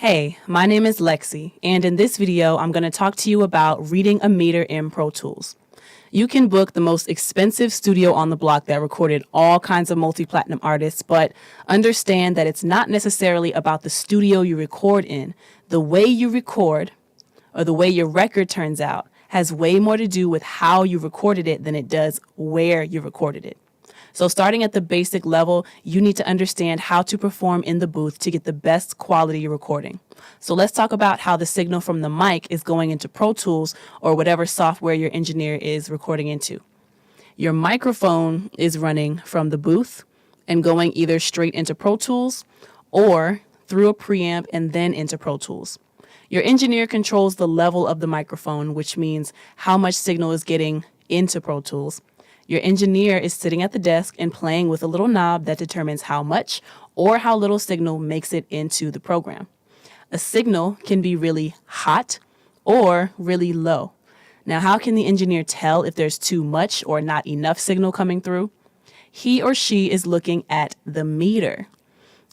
Hey, my name is Lexi, and in this video, I'm going to talk to you about reading a meter in Pro Tools. You can book the most expensive studio on the block that recorded all kinds of multi-platinum artists, but understand that it's not necessarily about the studio you record in. The way you record, or the way your record turns out, has way more to do with how you recorded it than it does where you recorded it. So starting at the basic level, you need to understand how to perform in the booth to get the best quality recording. So let's talk about how the signal from the mic is going into Pro Tools or whatever software your engineer is recording into. Your microphone is running from the booth and going either straight into Pro Tools or through a preamp and then into Pro Tools. Your engineer controls the level of the microphone, which means how much signal is getting into Pro Tools. Your engineer is sitting at the desk and playing with a little knob that determines how much or how little signal makes it into the program. A signal can be really hot or really low. Now, how can the engineer tell if there's too much or not enough signal coming through? He or she is looking at the meter.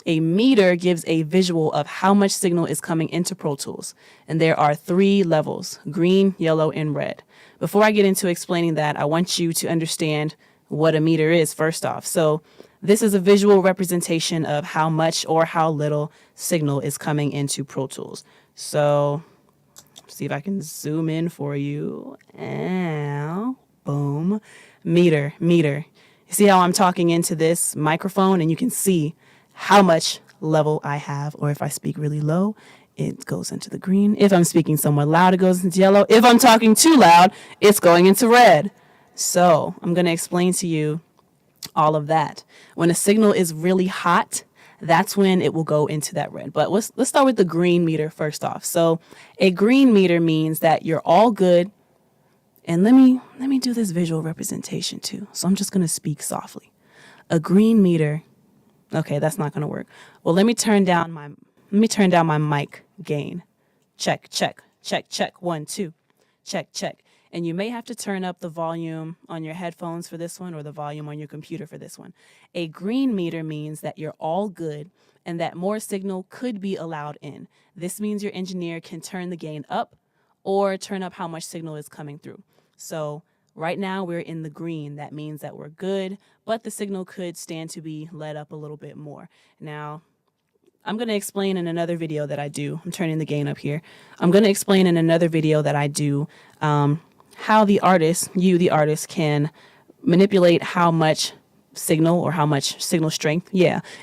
A meter gives a visual of how much signal is coming into Pro Tools. And there are 3 levels: green, yellow, and red. Before I get into explaining that, I want you to understand what a meter is first off. So this is a visual representation of how much or how little signal is coming into Pro Tools. So see if I can zoom in for you. Ow, boom, meter. You see how I'm talking into this microphone and you can see how much level I have, or if I speak really low, it goes into the green. If I'm speaking somewhat loud, it goes into yellow. If I'm talking too loud, it's going into red. So I'm going to explain to you all of that. When a signal is really hot, that's when it will go into that red. But let's start with the green meter first off. So a green meter means that you're all good. And let me do this visual representation too. So I'm just going to speak softly. A green meter. Okay, that's not going to work. Well, let me turn down my mic gain. Check. 1, 2. Check. And you may have to turn up the volume on your headphones for this one or the volume on your computer for this one. A green meter means that you're all good and that more signal could be allowed in. This means your engineer can turn the gain up or turn up how much signal is coming through. So right now we're in the green. That means that we're good, but the signal could stand to be let up a little bit more. Now, I'm going to explain in another video that I do. I'm turning the gain up here. I'm going to explain in another video that I do how the artist, the artist, can manipulate how much signal or how much signal strength,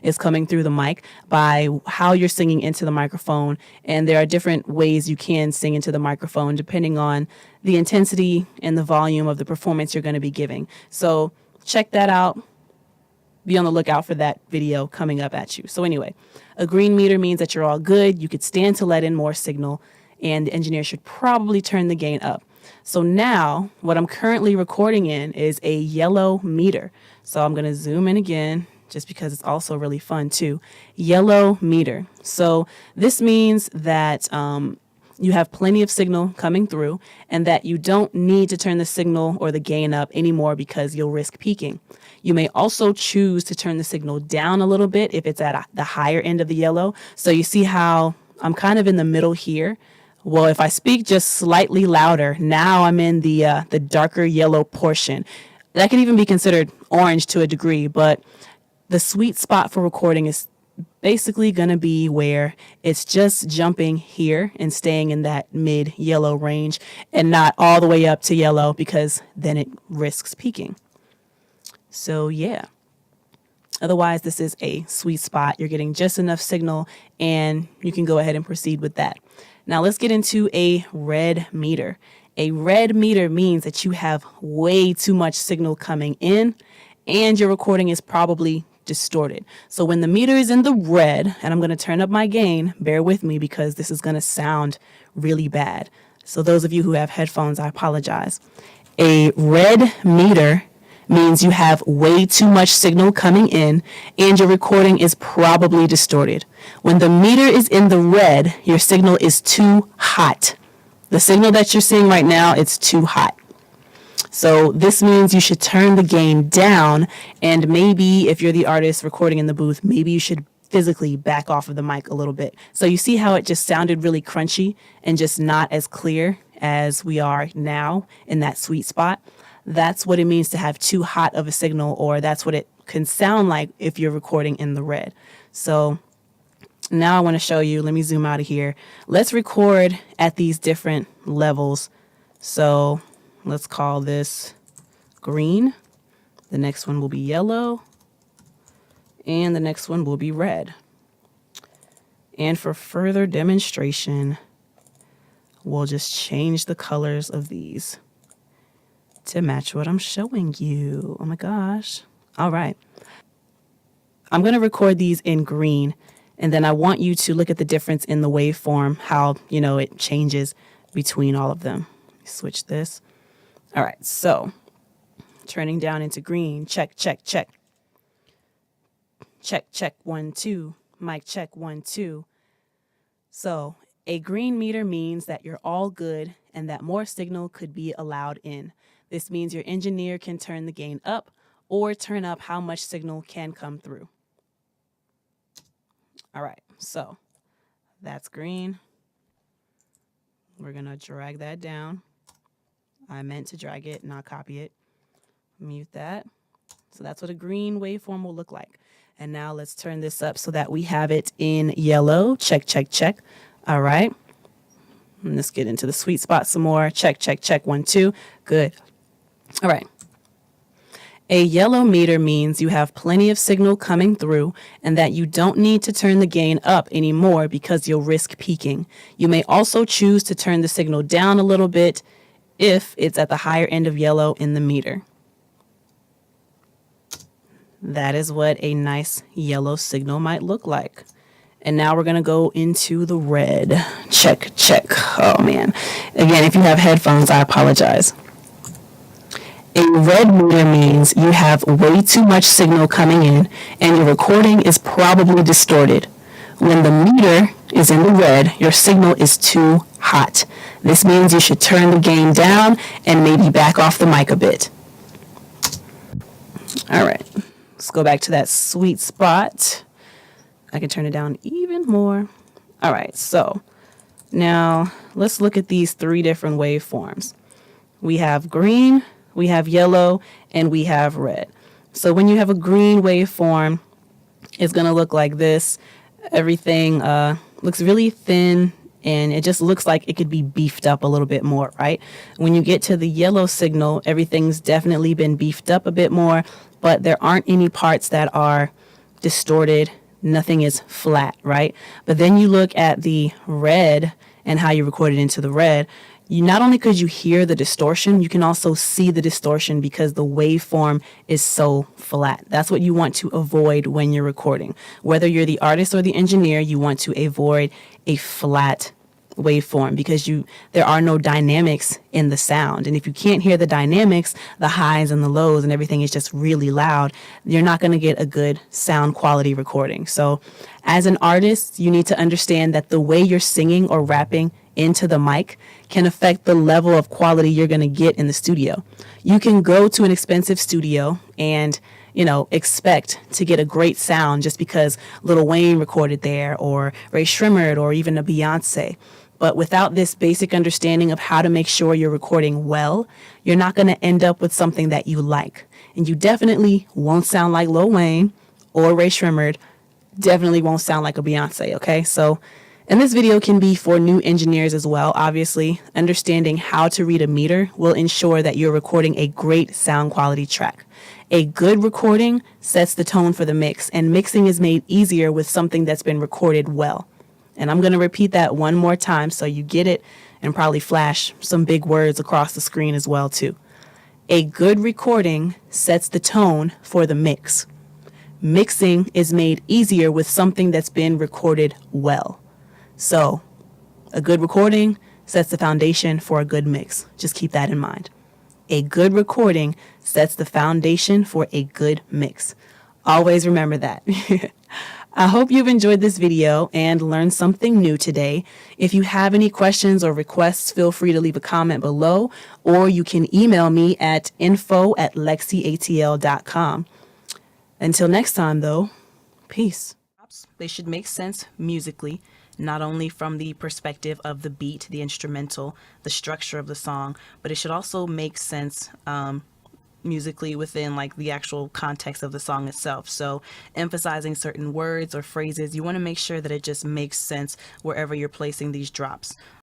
is coming through the mic by how you're singing into the microphone. And there are different ways you can sing into the microphone depending on the intensity and the volume of the performance you're going to be giving. So check that out. Be on the lookout for that video coming up at you. So anyway, a green meter means that you're all good. You could stand to let in more signal, and the engineer should probably turn the gain up. So now what I'm currently recording in is a yellow meter. So I'm going to zoom in again just because it's also really fun too. Yellow meter. So this means that you have plenty of signal coming through and that you don't need to turn the signal or the gain up anymore because you'll risk peaking. You may also choose to turn the signal down a little bit if it's at the higher end of the yellow. So you see how I'm kind of in the middle here. Well, if I speak just slightly louder, now I'm in the darker yellow portion. That can even be considered orange to a degree, but the sweet spot for recording is basically going to be where it's just jumping here and staying in that mid yellow range and not all the way up to yellow because then it risks peaking. So yeah, otherwise this is a sweet spot. You're getting just enough signal and you can go ahead and proceed with that. Now let's get into a red meter. A red meter means that you have way too much signal coming in and your recording is probably distorted. So when the meter is in the red, and I'm going to turn up my gain, bear with me because this is going to sound really bad. So those of you who have headphones, I apologize. A red meter means you have way too much signal coming in and your recording is probably distorted. When the meter is in the red, your signal is too hot. The signal that you're seeing right now, it's too hot. So this means you should turn the gain down, and maybe if you're the artist recording in the booth, maybe you should physically back off of the mic a little bit. So you see how it just sounded really crunchy and just not as clear as we are now in that sweet spot. That's what it means to have too hot of a signal, or that's what it can sound like if you're recording in the red. So now I want to show you, let me zoom out of here. Let's record at these different levels. So let's call this green. The next one will be yellow. And the next one will be red. And for further demonstration, we'll just change the colors of these to match what I'm showing you. Oh my gosh. All right. I'm going to record these in green, and then I want you to look at the difference in the waveform, how, it changes between all of them. Switch this. All right. So turning down into green. Check, check, check. Check, check, 1, 2. Mic check, 1, 2. So a green meter means that you're all good and that more signal could be allowed in. This means your engineer can turn the gain up or turn up how much signal can come through. All right, so that's green. We're going to drag that down. I meant to drag it, not copy it. Mute that. So that's what a green waveform will look like. And now let's turn this up so that we have it in yellow. Check, check, check. All right. And let's get into the sweet spot some more. Check, check, check. 1, 2. Good. All right. A yellow meter means you have plenty of signal coming through and that you don't need to turn the gain up anymore because you'll risk peaking. You may also choose to turn the signal down a little bit if it's at the higher end of yellow in the meter. That is what a nice yellow signal might look like. And now we're going to go into the red. Check, check. Oh, man. Again, if you have headphones, I apologize. A red meter means you have way too much signal coming in and your recording is probably distorted. When the meter is in the red, your signal is too hot. This means you should turn the gain down and maybe back off the mic a bit. All right, let's go back to that sweet spot. I can turn it down even more. All right, so now let's look at these 3 different waveforms. We have green, we have yellow, and we have red. So when you have a green waveform, it's going to look like this. Everything looks really thin, and it just looks like it could be beefed up a little bit more, right? When you get to the yellow signal, everything's definitely been beefed up a bit more, but there aren't any parts that are distorted. Nothing is flat, right? But then you look at the red and how you record it into the red. You not only could you hear the distortion, you can also see the distortion because the waveform is so flat. That's what you want to avoid when you're recording. Whether you're the artist or the engineer, you want to avoid a flat waveform because there are no dynamics in the sound. And if you can't hear the dynamics, the highs and the lows and everything is just really loud, you're not going to get a good sound quality recording. So as an artist, you need to understand that the way you're singing or rapping into the mic can affect the level of quality you're going to get in the studio. You can go to an expensive studio and expect to get a great sound just because Lil Wayne recorded there or Ray Shrimmered or even a Beyonce. But without this basic understanding of how to make sure you're recording well, you're not going to end up with something that you like. And you definitely won't sound like Lil Wayne or Ray Shrimmered. Definitely won't sound like a Beyonce, okay? So, and this video can be for new engineers as well. Obviously, understanding how to read a meter will ensure that you're recording a great sound quality track. A good recording sets the tone for the mix, and mixing is made easier with something that's been recorded well. And I'm going to repeat that one more time so you get it and probably flash some big words across the screen as well too. A good recording sets the tone for the mix. Mixing is made easier with something that's been recorded well. So a good recording sets the foundation for a good mix. Just keep that in mind. A good recording sets the foundation for a good mix. Always remember that. I hope you've enjoyed this video and learned something new today. If you have any questions or requests, feel free to leave a comment below, or you can email me at info@lexiatl.com. Until next time, though, peace. notes. They should make sense musically, not only from the perspective of the beat, the instrumental, the structure of the song, but it should also make sense musically within like the actual context of the song itself. So emphasizing certain words or phrases, you want to make sure that it just makes sense wherever you're placing these drops.